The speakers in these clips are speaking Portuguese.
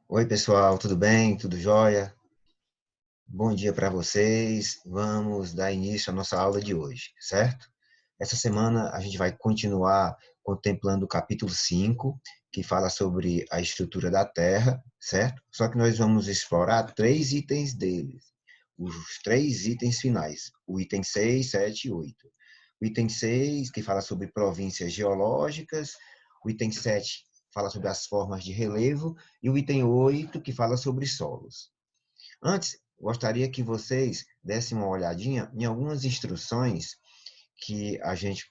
Oi, pessoal, tudo bem? Tudo jóia? Bom dia para vocês. Vamos dar início à nossa aula de hoje, certo? Essa semana a gente vai continuar contemplando o capítulo 5, que fala sobre a estrutura da Terra, certo? Só que nós vamos explorar três itens deles, os três itens finais, o item 6, 7 e 8. O item 6, que fala sobre províncias geológicas, o item 7 fala sobre as formas de relevo, e o item 8, que fala sobre solos. Antes, gostaria que vocês dessem uma olhadinha em algumas instruções que a gente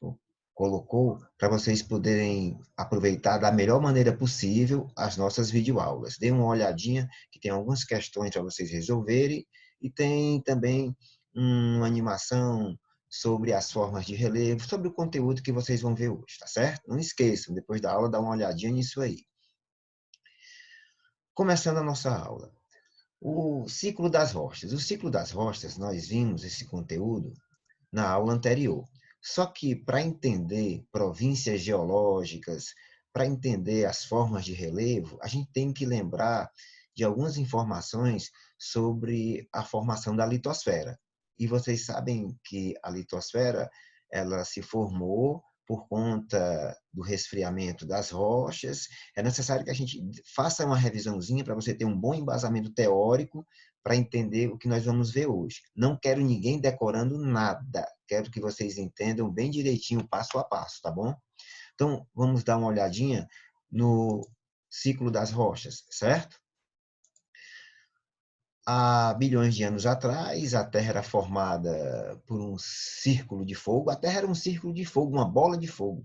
colocou para vocês poderem aproveitar da melhor maneira possível as nossas videoaulas. Dê uma olhadinha, que tem algumas questões para vocês resolverem, e tem também uma animação sobre as formas de relevo, sobre o conteúdo que vocês vão ver hoje, tá certo? Não esqueçam, depois da aula, dá uma olhadinha nisso aí. Começando a nossa aula. O ciclo das rochas. O ciclo das rochas, nós vimos esse conteúdo na aula anterior. Só que para entender províncias geológicas, para entender as formas de relevo, a gente tem que lembrar de algumas informações sobre a formação da litosfera. E vocês sabem que a litosfera, ela se formou por conta do resfriamento das rochas. É necessário que a gente faça uma revisãozinha para você ter um bom embasamento teórico para entender o que nós vamos ver hoje. Não quero ninguém decorando nada. Quero que vocês entendam bem direitinho, passo a passo, tá bom? Então, vamos dar uma olhadinha no ciclo das rochas, certo? Há bilhões de anos atrás, a Terra era formada por um círculo de fogo. A Terra era um círculo de fogo, uma bola de fogo.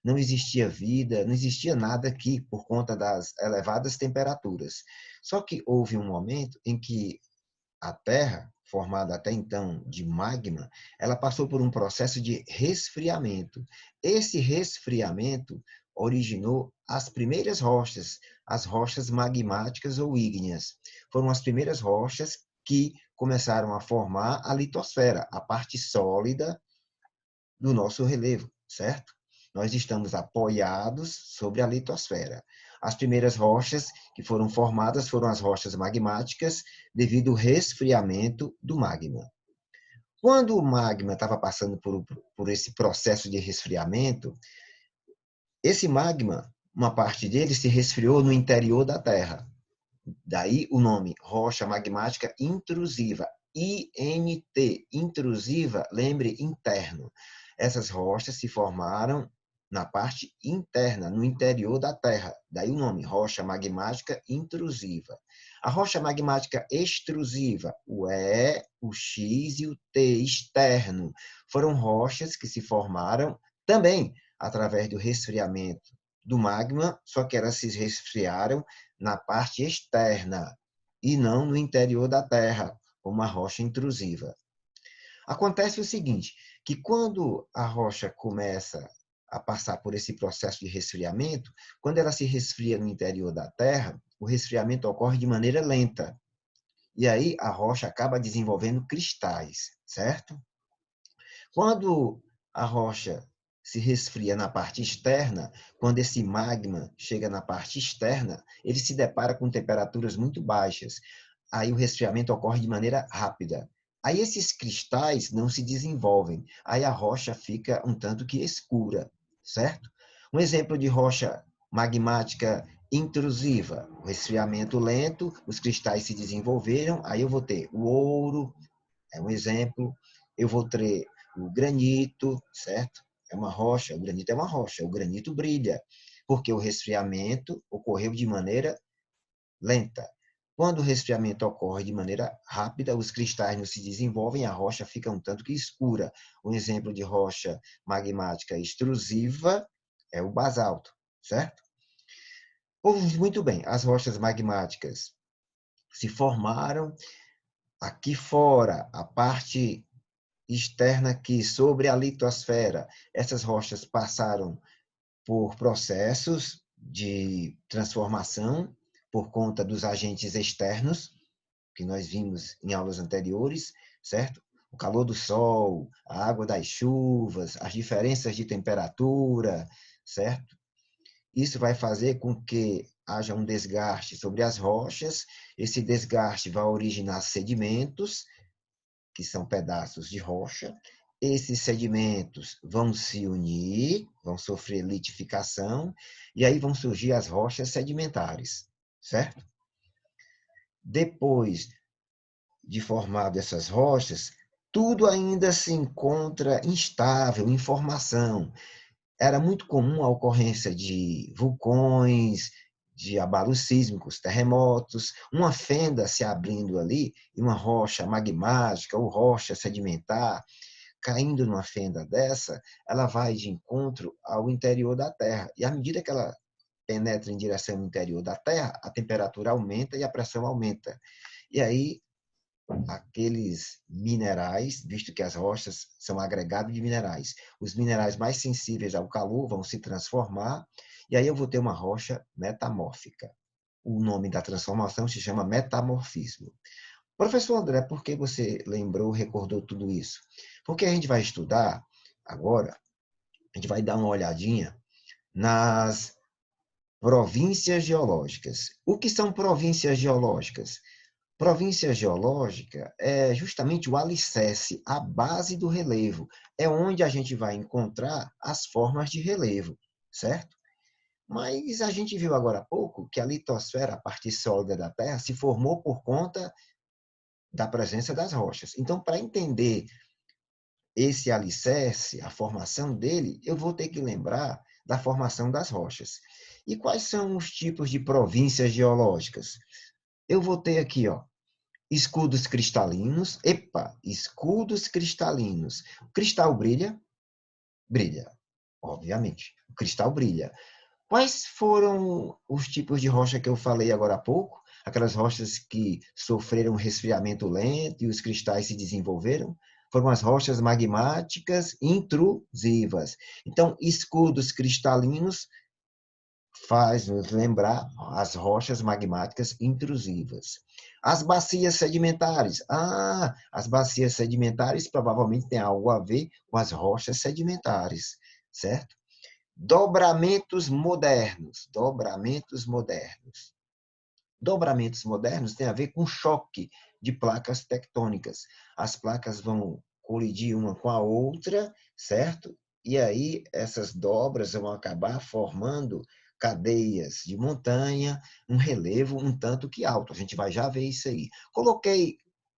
Não existia vida, não existia nada aqui por conta das elevadas temperaturas. Só que houve um momento em que a Terra, formada até então de magma, ela passou por um processo de resfriamento. Esse resfriamento originou as primeiras rochas, as rochas magmáticas ou ígneas. Foram as primeiras rochas que começaram a formar a litosfera, a parte sólida do nosso relevo, certo? Nós estamos apoiados sobre a litosfera. As primeiras rochas que foram formadas foram as rochas magmáticas, devido ao resfriamento do magma. Quando o magma estava passando por esse processo de resfriamento, esse magma, uma parte dele se resfriou no interior da Terra. Daí o nome rocha magmática intrusiva, INT, intrusiva, lembre, interno. Essas rochas se formaram na parte interna, no interior da Terra. Daí o nome rocha magmática intrusiva. A rocha magmática extrusiva, o E, o X e o T, externo, foram rochas que se formaram também através do resfriamento do magma, só que elas se resfriaram na parte externa e não no interior da Terra, como a rocha intrusiva. Acontece o seguinte, que quando a rocha começa a passar por esse processo de resfriamento, quando ela se resfria no interior da Terra, o resfriamento ocorre de maneira lenta. E aí a rocha acaba desenvolvendo cristais, certo? Quando a rocha se resfria na parte externa, quando esse magma chega na parte externa, ele se depara com temperaturas muito baixas. Aí o resfriamento ocorre de maneira rápida. Aí esses cristais não se desenvolvem. Aí a rocha fica um tanto que escura, certo? Um exemplo de rocha magmática intrusiva, o resfriamento lento, os cristais se desenvolveram, aí eu vou ter o ouro, é um exemplo. Eu vou ter o granito, certo? É uma rocha, o granito é uma rocha, o granito brilha, porque o resfriamento ocorreu de maneira lenta. Quando o resfriamento ocorre de maneira rápida, os cristais não se desenvolvem, a rocha fica um tanto que escura. Um exemplo de rocha magmática extrusiva é o basalto, certo? Muito bem, as rochas magmáticas se formaram aqui fora, a parte externa aqui sobre a litosfera. Essas rochas passaram por processos de transformação por conta dos agentes externos, que nós vimos em aulas anteriores, certo? O calor do sol, a água das chuvas, as diferenças de temperatura, certo? Isso vai fazer com que haja um desgaste sobre as rochas, esse desgaste vai originar sedimentos, que são pedaços de rocha. Esses sedimentos vão se unir, vão sofrer litificação, e aí vão surgir as rochas sedimentares, certo? Depois de formado essas rochas, tudo ainda se encontra instável, em formação. Era muito comum a ocorrência de vulcões, de abalos sísmicos, terremotos, uma fenda se abrindo ali e uma rocha magmática ou rocha sedimentar caindo numa fenda dessa, ela vai de encontro ao interior da Terra. E à medida que ela penetra em direção ao interior da Terra, a temperatura aumenta e a pressão aumenta. E aí aqueles minerais, visto que as rochas são agregados de minerais, os minerais mais sensíveis ao calor vão se transformar, e aí eu vou ter uma rocha metamórfica. O nome da transformação se chama metamorfismo. Professor André, por que você lembrou, recordou tudo isso? Porque a gente vai estudar agora, a gente vai dar uma olhadinha nas províncias geológicas. O que são províncias geológicas? Província geológica é justamente o alicerce, a base do relevo. É onde a gente vai encontrar as formas de relevo, certo? Mas a gente viu agora há pouco que a litosfera, a parte sólida da Terra, se formou por conta da presença das rochas. Então, para entender esse alicerce, a formação dele, eu vou ter que lembrar da formação das rochas. E quais são os tipos de províncias geológicas? Eu vou ter aqui, ó, escudos cristalinos. Epa, escudos cristalinos. O cristal brilha? Brilha, obviamente. O cristal brilha. Quais foram os tipos de rocha que eu falei agora há pouco? Aquelas rochas que sofreram resfriamento lento e os cristais se desenvolveram? Foram as rochas magmáticas intrusivas. Então, escudos cristalinos faz nos lembrar as rochas magmáticas intrusivas. As bacias sedimentares. Ah, as bacias sedimentares provavelmente têm algo a ver com as rochas sedimentares, certo? Dobramentos modernos. Dobramentos modernos. Dobramentos modernos têm a ver com choque de placas tectônicas. As placas vão colidir uma com a outra, certo? E aí essas dobras vão acabar formando cadeias de montanha, um relevo um tanto que alto. A gente vai já ver isso aí. Coloquei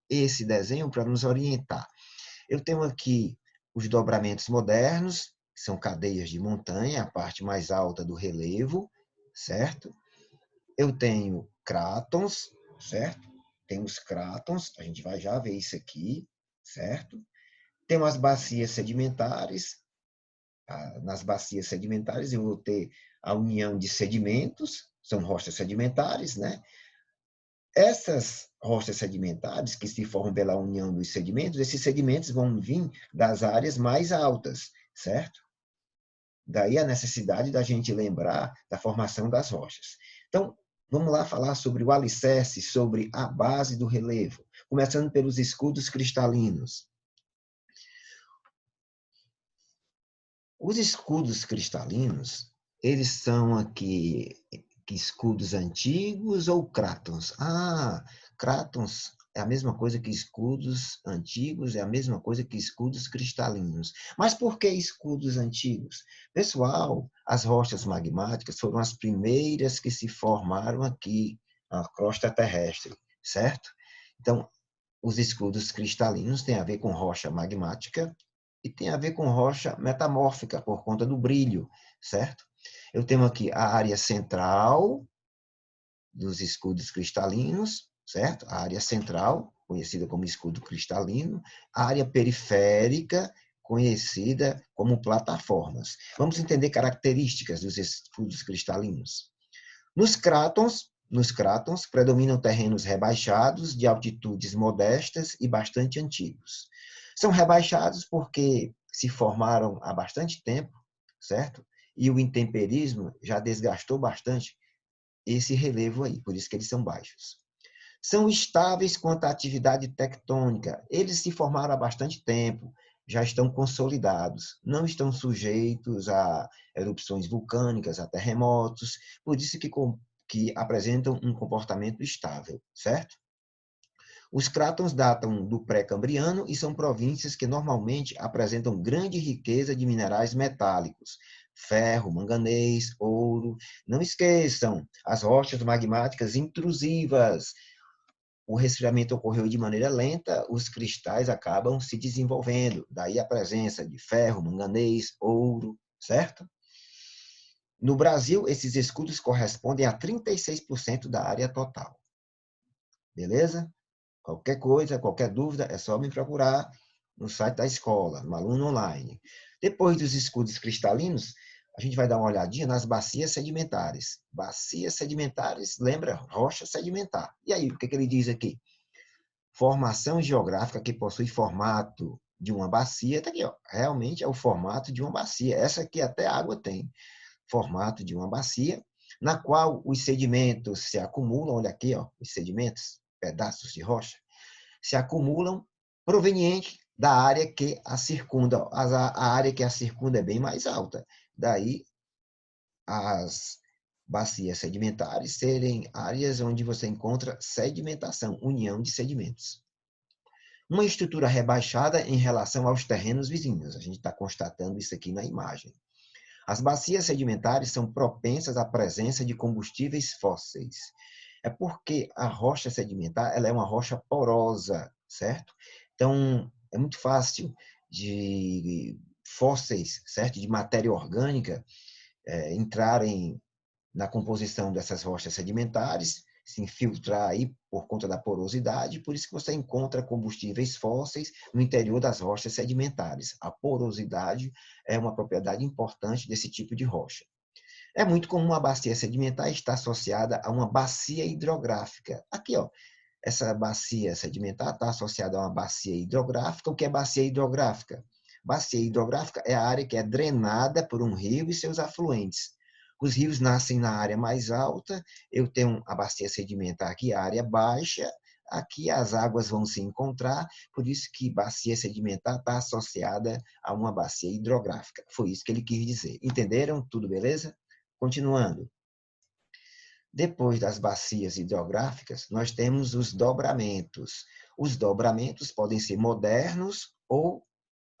esse desenho para nos orientar. Eu tenho aqui os dobramentos modernos, que são cadeias de montanha, a parte mais alta do relevo, certo? Eu tenho crátons, certo? Tem os crátons, a gente vai já ver isso aqui, certo? Tem as bacias sedimentares. Nas bacias sedimentares eu vou ter a união de sedimentos, são rochas sedimentares, né? Essas rochas sedimentares que se formam pela união dos sedimentos, esses sedimentos vão vir das áreas mais altas, certo? Daí a necessidade da gente lembrar da formação das rochas. Então, vamos lá falar sobre o alicerce, sobre a base do relevo, começando pelos escudos cristalinos. Os escudos cristalinos, eles são aqui escudos antigos ou crátons? Ah, crátons é a mesma coisa que escudos antigos, é a mesma coisa que escudos cristalinos. Mas por que escudos antigos? Pessoal, as rochas magmáticas foram as primeiras que se formaram aqui na crosta terrestre, certo? Então, os escudos cristalinos têm a ver com rocha magmática e tem a ver com rocha metamórfica, por conta do brilho, certo? Eu tenho aqui a área central dos escudos cristalinos, certo? A área central, conhecida como escudo cristalino, a área periférica, conhecida como plataformas. Vamos entender características dos escudos cristalinos. Nos crátons predominam terrenos rebaixados, de altitudes modestas e bastante antigos. São rebaixados porque se formaram há bastante tempo, certo? E o intemperismo já desgastou bastante esse relevo aí, por isso que eles são baixos. São estáveis quanto à atividade tectônica. Eles se formaram há bastante tempo, já estão consolidados, não estão sujeitos a erupções vulcânicas, a terremotos, por isso que que apresentam um comportamento estável, certo? Os crátons datam do pré-cambriano e são províncias que normalmente apresentam grande riqueza de minerais metálicos, ferro, manganês, ouro. Não esqueçam, as rochas magmáticas intrusivas. O resfriamento ocorreu de maneira lenta, os cristais acabam se desenvolvendo. Daí a presença de ferro, manganês, ouro, certo? No Brasil, esses escudos correspondem a 36% da área total. Beleza? Qualquer coisa, qualquer dúvida, é só me procurar no site da escola, no Aluno Online. Depois dos escudos cristalinos, a gente vai dar uma olhadinha nas bacias sedimentares. Bacias sedimentares, lembra? Rocha sedimentar. E aí, o que ele diz aqui? Formação geográfica que possui formato de uma bacia. Tá aqui, ó. Realmente é o formato de uma bacia. Essa aqui até a água tem. Formato de uma bacia, na qual os sedimentos se acumulam. Olha aqui, ó, os sedimentos, pedaços de rocha, se acumulam proveniente da área que a circunda. A área que a circunda é bem mais alta. Daí, as bacias sedimentares serem áreas onde você encontra sedimentação, união de sedimentos. Uma estrutura rebaixada em relação aos terrenos vizinhos. A gente está constatando isso aqui na imagem. As bacias sedimentares são propensas à presença de combustíveis fósseis. É porque a rocha sedimentar ela é uma rocha porosa, certo? Então, é muito fácil de fósseis, certo? De matéria orgânica entrarem na composição dessas rochas sedimentares, se infiltrar aí por conta da porosidade, por isso que você encontra combustíveis fósseis no interior das rochas sedimentares. A porosidade é uma propriedade importante desse tipo de rocha. É muito comum a bacia sedimentar estar associada a uma bacia hidrográfica. Aqui, ó, essa bacia sedimentar está associada a uma bacia hidrográfica. O que é bacia hidrográfica? Bacia hidrográfica é a área que é drenada por um rio e seus afluentes. Os rios nascem na área mais alta, eu tenho a bacia sedimentar aqui, a área baixa, aqui as águas vão se encontrar, por isso que bacia sedimentar está associada a uma bacia hidrográfica. Foi isso que ele quis dizer. Entenderam? Tudo beleza? Continuando. Depois das bacias hidrográficas, nós temos os dobramentos. Os dobramentos podem ser modernos ou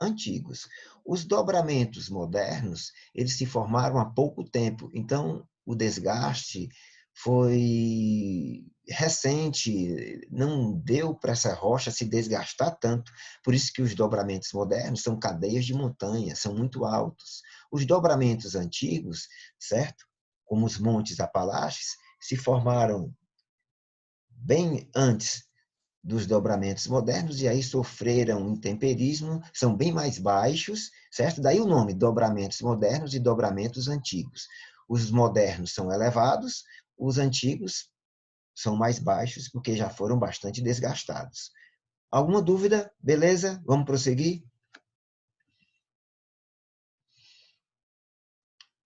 antigos. Os dobramentos modernos, eles se formaram há pouco tempo, então o desgaste foi recente, não deu para essa rocha se desgastar tanto. Por isso que os dobramentos modernos são cadeias de montanha, são muito altos. Os dobramentos antigos, certo? Como os montes Apalaches, se formaram bem antes dos dobramentos modernos e aí sofreram intemperismo, são bem mais baixos, certo? Daí o nome, dobramentos modernos e dobramentos antigos. Os modernos são elevados, os antigos são mais baixos porque já foram bastante desgastados. Alguma dúvida? Beleza? Vamos prosseguir?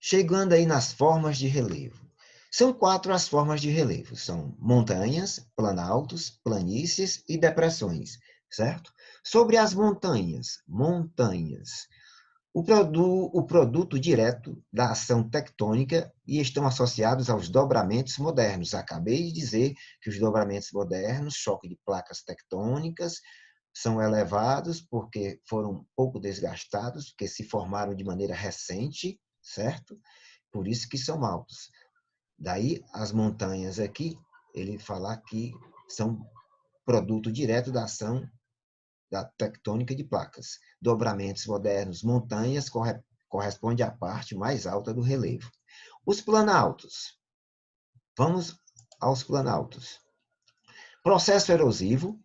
Chegando aí nas formas de relevo. São 4 as formas de relevo. São montanhas, planaltos, planícies e depressões, certo? Sobre as montanhas, o produto direto da ação tectônica e estão associados aos dobramentos modernos. Acabei de dizer que os dobramentos modernos, choque de placas tectônicas, são elevados porque foram pouco desgastados, porque se formaram de maneira recente, certo? Por isso que são altos. Daí as montanhas aqui, ele falar que são produto direto da ação da tectônica de placas. Dobramentos modernos, montanhas corresponde à parte mais alta do relevo. Os planaltos. Vamos aos planaltos. Processo erosivo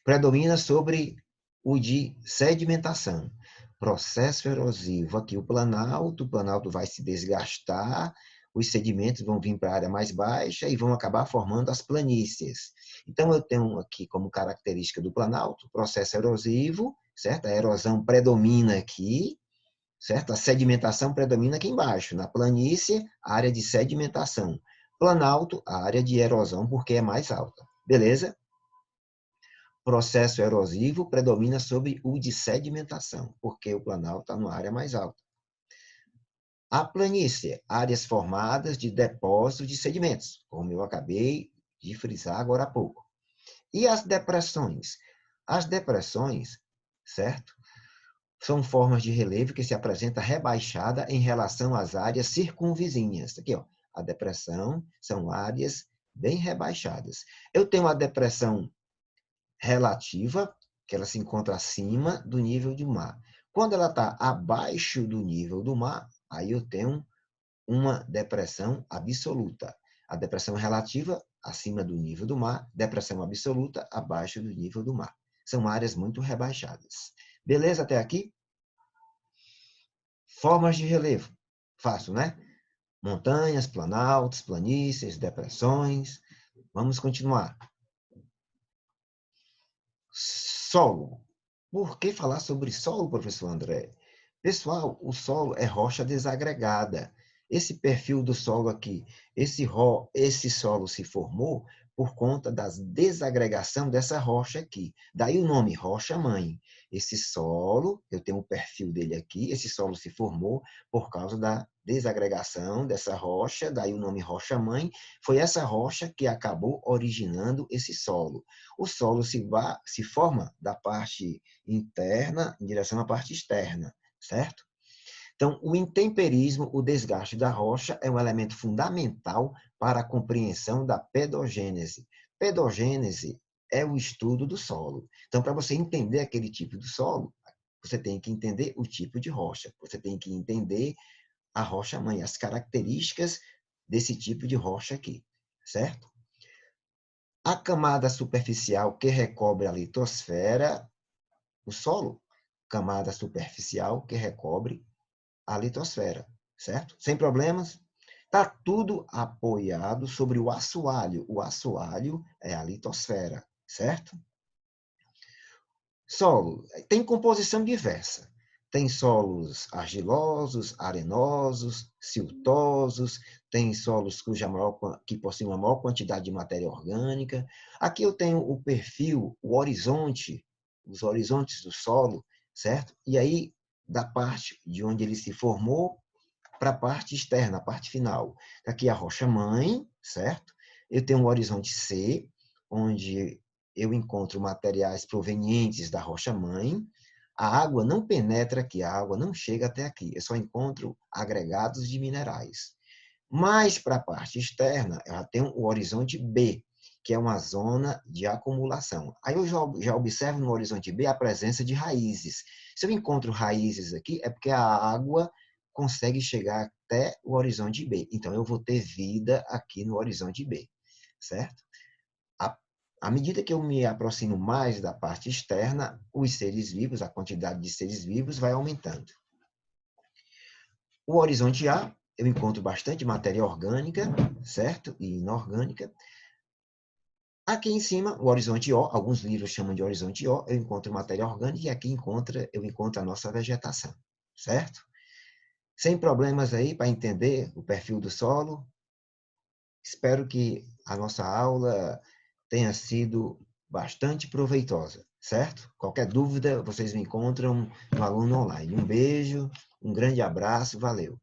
predomina sobre o de sedimentação. Processo erosivo, aqui o planalto vai se desgastar, os sedimentos vão vir para a área mais baixa e vão acabar formando as planícies. Então, eu tenho aqui como característica do planalto, processo erosivo, certo? A erosão predomina aqui, certo? A sedimentação predomina aqui embaixo. Na planície, a área de sedimentação. Planalto, a área de erosão, porque é mais alta. Beleza? Processo erosivo predomina sobre o de sedimentação, porque o planalto está numa área mais alta. A planície, áreas formadas de depósitos de sedimentos, como eu acabei de frisar agora há pouco. E as depressões? As depressões, certo? São formas de relevo que se apresenta rebaixada em relação às áreas circunvizinhas. Aqui, ó, a depressão são áreas bem rebaixadas. Eu tenho a depressão relativa, que ela se encontra acima do nível do mar. Quando ela está abaixo do nível do mar, aí eu tenho uma depressão absoluta. A depressão relativa, acima do nível do mar, depressão absoluta, abaixo do nível do mar. São áreas muito rebaixadas. Beleza até aqui? Formas de relevo. Fácil, né? Montanhas, planaltos, planícies, depressões. Vamos continuar. Solo. Por que falar sobre solo, professor André? Pessoal, o solo é rocha desagregada. Esse perfil do solo aqui, esse solo se formou por conta da desagregação dessa rocha aqui. Daí o nome rocha-mãe. Esse solo, eu tenho o perfil dele aqui, esse solo se formou por causa da desagregação dessa rocha, daí o nome rocha-mãe. Foi essa rocha que acabou originando esse solo. O solo se forma da parte interna em direção à parte externa, certo? Então, o intemperismo, o desgaste da rocha, é um elemento fundamental para a compreensão da pedogênese. Pedogênese é o estudo do solo. Então, para você entender aquele tipo de solo, você tem que entender o tipo de rocha, você tem que entender a rocha-mãe, as características desse tipo de rocha aqui, certo? A camada superficial que recobre a litosfera, o solo, camada superficial que recobre a litosfera, certo? Sem problemas? Está tudo apoiado sobre o assoalho. O assoalho é a litosfera, certo? Solo tem composição diversa. Tem solos argilosos, arenosos, siltosos, tem solos que possuem uma maior quantidade de matéria orgânica. Aqui eu tenho o perfil, o horizonte, os horizontes do solo, certo? E aí, da parte de onde ele se formou para a parte externa, a parte final. Aqui a rocha-mãe, certo? Eu tenho um horizonte C, onde eu encontro materiais provenientes da rocha-mãe. A água não penetra aqui, a água não chega até aqui. Eu só encontro agregados de minerais. Mais para a parte externa, ela tem o horizonte B, que é uma zona de acumulação. Aí eu já observo no horizonte B a presença de raízes. Se eu encontro raízes aqui, é porque a água consegue chegar até o horizonte B. Então, eu vou ter vida aqui no horizonte B, certo? À medida que eu me aproximo mais da parte externa, os seres vivos, a quantidade de seres vivos vai aumentando. O horizonte A, eu encontro bastante matéria orgânica, certo? E inorgânica. Aqui em cima, o horizonte O, alguns livros chamam de horizonte O, eu encontro matéria orgânica e aqui eu encontro a nossa vegetação, certo? Sem problemas aí para entender o perfil do solo. Espero que a nossa aula tenha sido bastante proveitosa, certo? Qualquer dúvida, vocês me encontram no Aluno Online. Um beijo, um grande abraço, valeu!